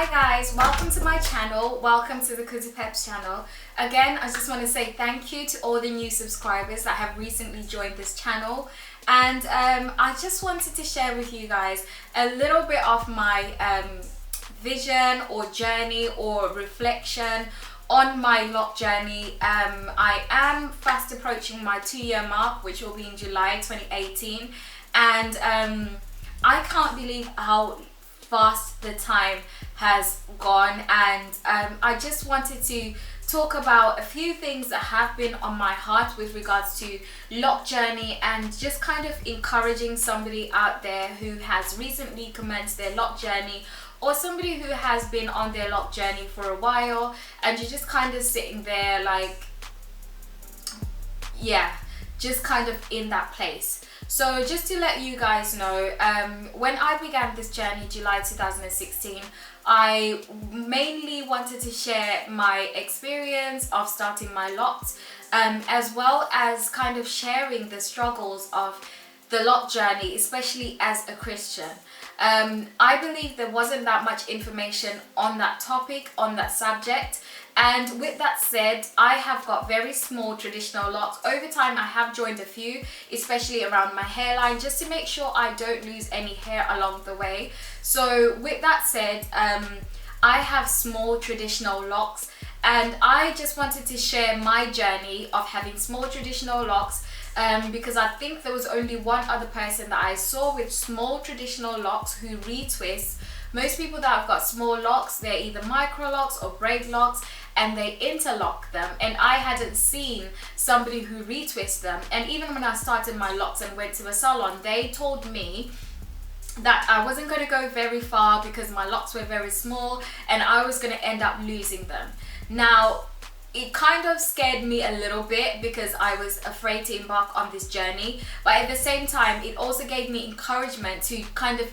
Hi guys, welcome to my channel. Welcome to the Kuzi Peps channel. Again, I just want to say thank you to all the new subscribers that have recently joined this channel. And I just wanted to share with you guys a little bit of my vision or journey or reflection on my Loc journey. I am fast approaching my 2-year mark, which will be in July 2018. And I can't believe how fast the time has gone, and I just wanted to talk about a few things that have been on my heart with regards to Loc journey, and just kind of encouraging somebody out there who has recently commenced their Loc journey, or somebody who has been on their Loc journey for a while and you're just kind of sitting there like, yeah, just kind of in that place. So just to let you guys know, when I began this journey, July 2016, I mainly wanted to share my experience of starting my LOCS, as well as kind of sharing the struggles of the Loc journey, especially as a Christian. I believe there wasn't that much information on that topic, on that subject. And with that said, I have got very small traditional locks. Over time, I have joined a few, especially around my hairline, just to make sure I don't lose any hair along the way. So with that said, I have small traditional locks, and I just wanted to share my journey of having small traditional locks, because I think there was only one other person that I saw with small traditional locks who retwist. Most people that have got small locks, they're either micro locks or braid locks, and they interlock them, and I hadn't seen somebody who retwists them. And even when I started my locks and went to a salon, they told me that I wasn't going to go very far because my locks were very small and I was going to end up losing them. Now, it kind of scared me a little bit because I was afraid to embark on this journey, but at the same time, it also gave me encouragement to kind of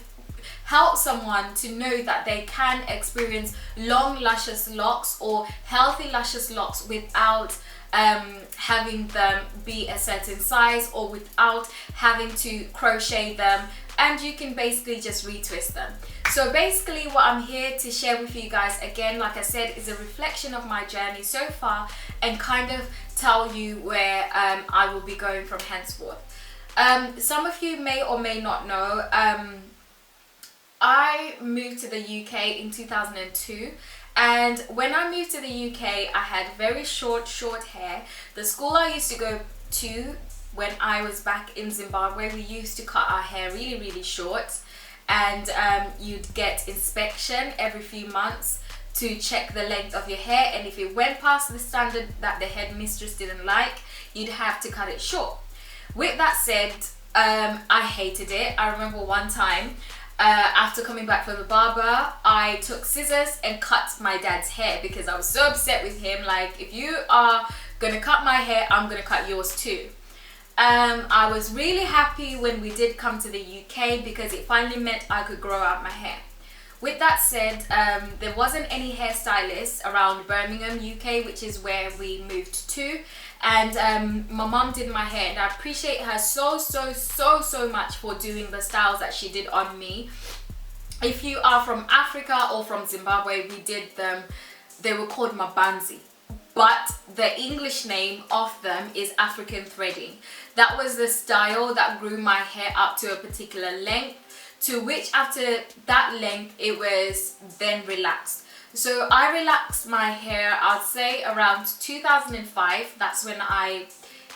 help someone to know that they can experience long luscious locks or healthy luscious locks without having them be a certain size or without having to crochet them, and you can basically just retwist them. So basically what I'm here to share with you guys, again, like I said, is a reflection of my journey so far, and kind of tell you where I will be going from henceforth. Some of you may or may not know, I moved to the UK in 2002, and when I moved to the UK, I had very short hair. The school I used to go to when I was back in Zimbabwe, we used to cut our hair really short, and you'd get inspection every few months to check the length of your hair, and if it went past the standard that the headmistress didn't like, you'd have to cut it short. With that said, I hated it. I remember one time, after coming back from the barber, I took scissors and cut my dad's hair because I was so upset with him. Like, if you are gonna cut my hair, I'm gonna cut yours too. I was really happy when we did come to the UK because it finally meant I could grow out my hair. With that said, there wasn't any hairstylist around Birmingham, UK, which is where we moved to. And my mom did my hair, and I appreciate her so much for doing the styles that she did on me. If you are from Africa or from Zimbabwe, we did them, they were called mabanzi, but the English name of them is African threading. That was the style that grew my hair up to a particular length, to which after that length it was then relaxed. So I relaxed my hair, I'd say around 2005. That's when I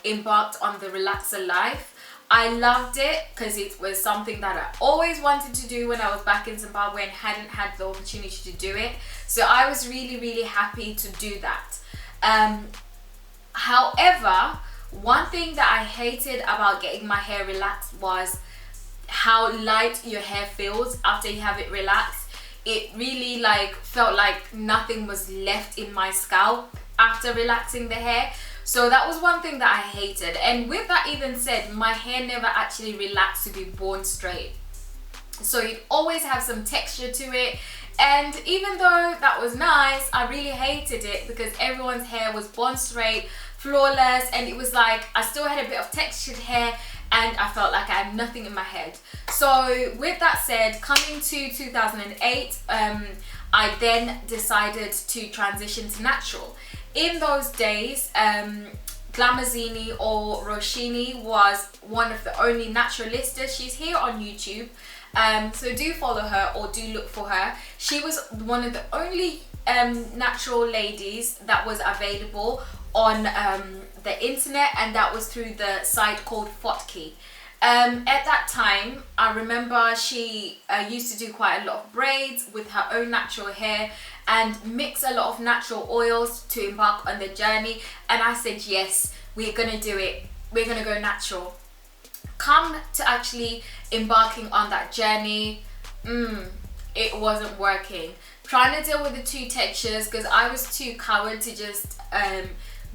embarked on the relaxer life. I loved it because it was something that I always wanted to do when I was back in Zimbabwe and hadn't had the opportunity to do it. So I was really happy to do that. However, one thing that I hated about getting my hair relaxed was how light your hair feels after you have it relaxed. It really felt like nothing was left in my scalp after relaxing the hair. So that was one thing that I hated. And with that even said, my hair never actually relaxed to be born straight. So it always have some texture to it. And even though that was nice, I really hated it because everyone's hair was born straight, flawless, and it was like I still had a bit of textured hair, and I felt like I had nothing in my head. So with that said, coming to 2008, I then decided to transition to natural. In those days, Glamazini or Roshini was one of the only naturalistas. She's here on YouTube, so do follow her or do look for her. She was one of the only natural ladies that was available on the internet, and that was through the site called Fotki. At that time, I remember she used to do quite a lot of braids with her own natural hair and mix a lot of natural oils to embark on the journey, and I said yes, we're gonna do it, we're gonna go natural. Come to actually embarking on that journey, it wasn't working. Trying to deal with the two textures, because I was too coward to just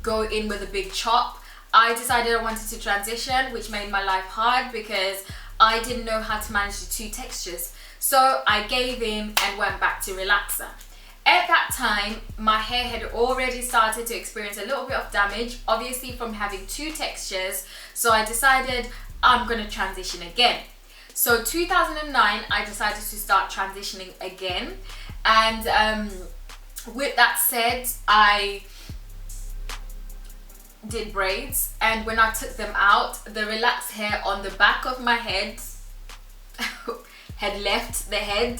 go in with a big chop. I decided I wanted to transition, which made my life hard because I didn't know how to manage the two textures. So I gave in and went back to relaxer. At that time, my hair had already started to experience a little bit of damage, obviously from having two textures. So I decided I'm going to transition again. So 2009, I decided to start transitioning again. And with that said, I did braids, and when I took them out, the relaxed hair on the back of my head had left the head.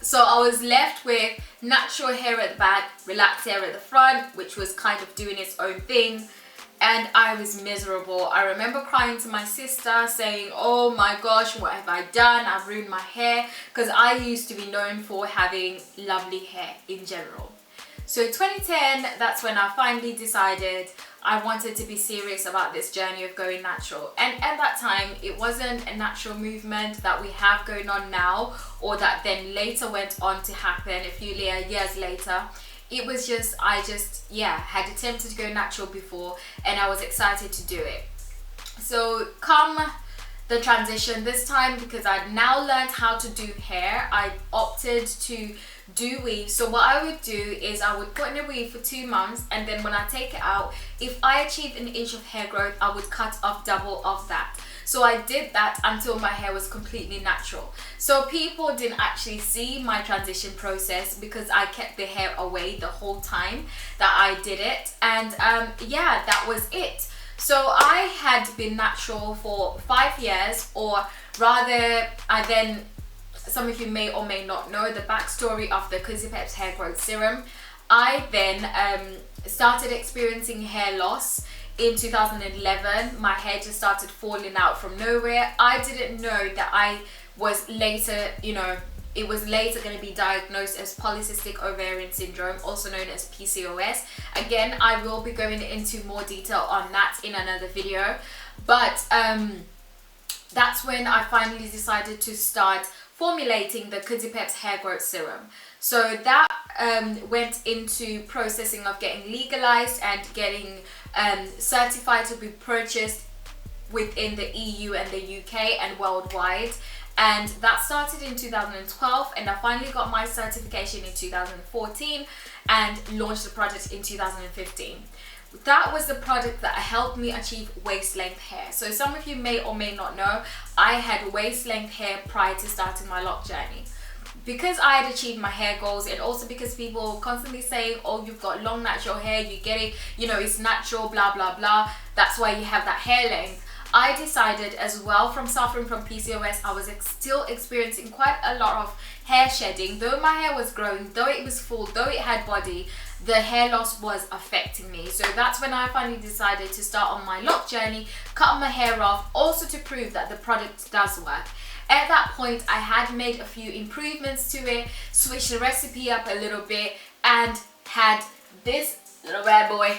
So I was left with natural hair at the back, relaxed hair at the front, which was kind of doing its own thing, and I was miserable. I remember crying to my sister saying, oh my gosh, what have I done? I've ruined my hair, because I used to be known for having lovely hair in general. So 2010, that's when I finally decided I wanted to be serious about this journey of going natural. And at that time, it wasn't a natural movement that we have going on now, or that then later went on to happen a few years later. It was just, I had attempted to go natural before, and I was excited to do it. So come the transition this time, because I'd now learned how to do hair, I opted to do weave. So what I would do is I would put in a weave for 2 months, and then when I take it out, if I achieved an inch of hair growth, I would cut off double of that. So I did that until my hair was completely natural. So people didn't actually see my transition process because I kept the hair away the whole time that I did it. And yeah, that was it. So I had been natural for 5 years, or rather, some of you may or may not know the backstory of the Kuzipep's hair growth serum. I then started experiencing hair loss in 2011. My hair just started falling out from nowhere. I didn't know that I was later, it was later going to be diagnosed as polycystic ovarian syndrome, also known as PCOS. Again, I will be going into more detail on that in another video. But that's when I finally decided to start formulating the Kuzipep's hair growth serum. So that went into processing of getting legalized and getting certified to be purchased within the EU and the UK and worldwide. And that started in 2012, and I finally got my certification in 2014 and launched the product in 2015. That was the product that helped me achieve waist length hair. So some of you may or may not know, I had waist length hair prior to starting my Loc journey. Because I had achieved my hair goals, and also because people constantly saying, oh, you've got long natural hair, you get it, it's natural, blah blah blah, that's why you have that hair length. I decided as well, from suffering from PCOS, I was still experiencing quite a lot of hair shedding. Though my hair was growing, though it was full, though it had body, the hair loss was affecting me. So that's when I finally decided to start on my Loc journey, cut my hair off, also to prove that the product does work. At that point, I had made a few improvements to it, switched the recipe up a little bit, and had this little bad boy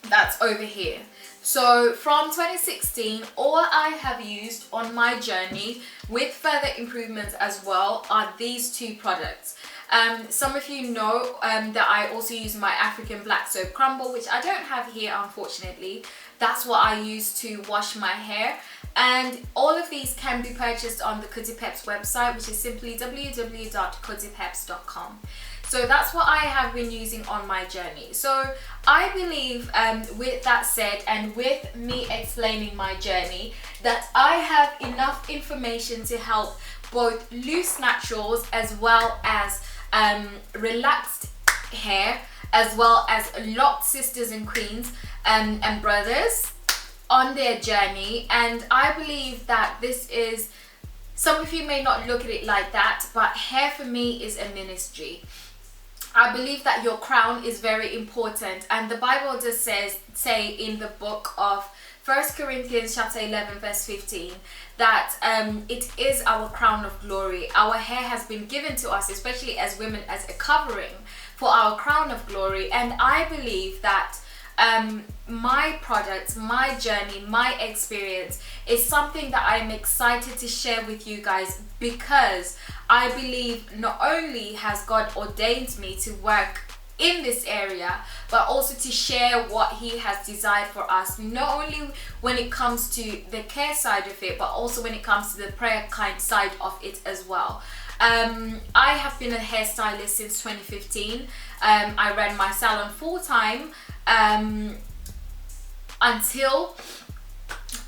that's over here. So from 2016, all I have used on my journey, with further improvements as well, are these two products. Some of you know that I also use my African Black Soap Crumble, which I don't have here unfortunately. That's what I use to wash my hair. And all of these can be purchased on the Cozy Peps website, which is simply www.cozypeps.com. So that's what I have been using on my journey. So I believe, with that said, and with me explaining my journey, that I have enough information to help both loose naturals as well as relaxed hair, as well as locked sisters and queens and brothers on their journey. And I believe that this is, some of you may not look at it like that, but hair for me is a ministry. I believe that your crown is very important, and the Bible does say in the book of 1 Corinthians chapter 11 verse 15 that it is our crown of glory. Our hair has been given to us, especially as women, as a covering for our crown of glory. And I believe that my products, my journey, my experience is something that I'm excited to share with you guys, because I believe not only has God ordained me to work in this area, but also to share what He has desired for us, not only when it comes to the care side of it, but also when it comes to the prayer kind side of it as well. I have been a hairstylist since 2015. I ran my salon full-time until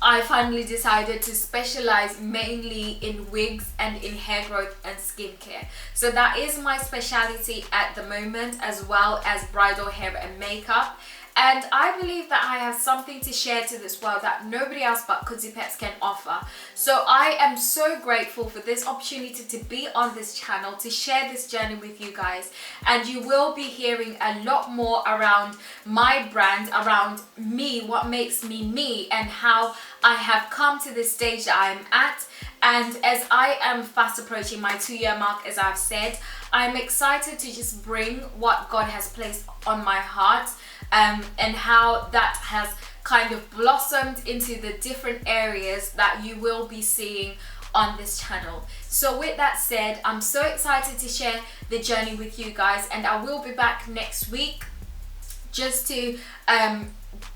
I finally decided to specialize mainly in wigs and in hair growth and skincare. So that is my specialty at the moment, as well as bridal hair and makeup. And I believe that I have something to share to this world that nobody else but Cozy Peps can offer. So I am so grateful for this opportunity to be on this channel, to share this journey with you guys. And you will be hearing a lot more around my brand, around me, what makes me me, and how I have come to this stage that I'm at. And as I am fast approaching my 2-year mark, as I've said, I'm excited to just bring what God has placed on my heart, and how that has kind of blossomed into the different areas that you will be seeing on this channel. So with that said, I'm so excited to share the journey with you guys, and I will be back next week just to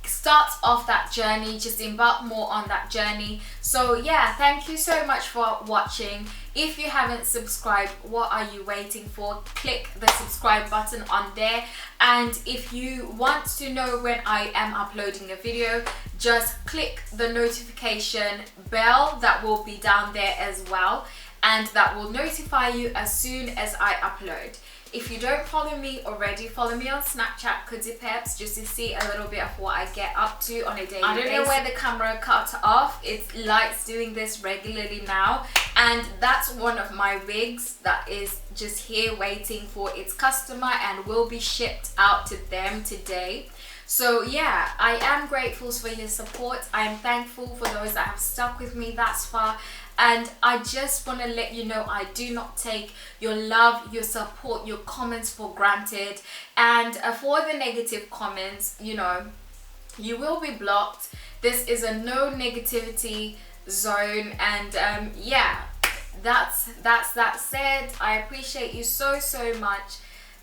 start off that journey, just embark more on that journey. So yeah, thank you so much for watching. If you haven't subscribed, what are you waiting for? Click the subscribe button on there. And if you want to know when I am uploading a video, just click the notification bell that will be down there as well, and that will notify you as soon as I upload. If you don't follow me already, follow me on Snapchat, Cozy Peps, just to see a little bit of what I get up to on a daily basis. I don't know where the camera cut off. It likes doing this regularly now. And that's one of my wigs that is just here waiting for its customer and will be shipped out to them today. So yeah, I am grateful for your support. I am thankful for those that have stuck with me thus far. And I just want to let you know, I do not take your love, your support, your comments for granted. And for the negative comments, you know, you will be blocked. This is a no negativity zone. And yeah, that's that said. I appreciate you so much.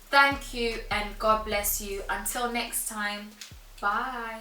Thank you, and God bless you. Until next time, bye.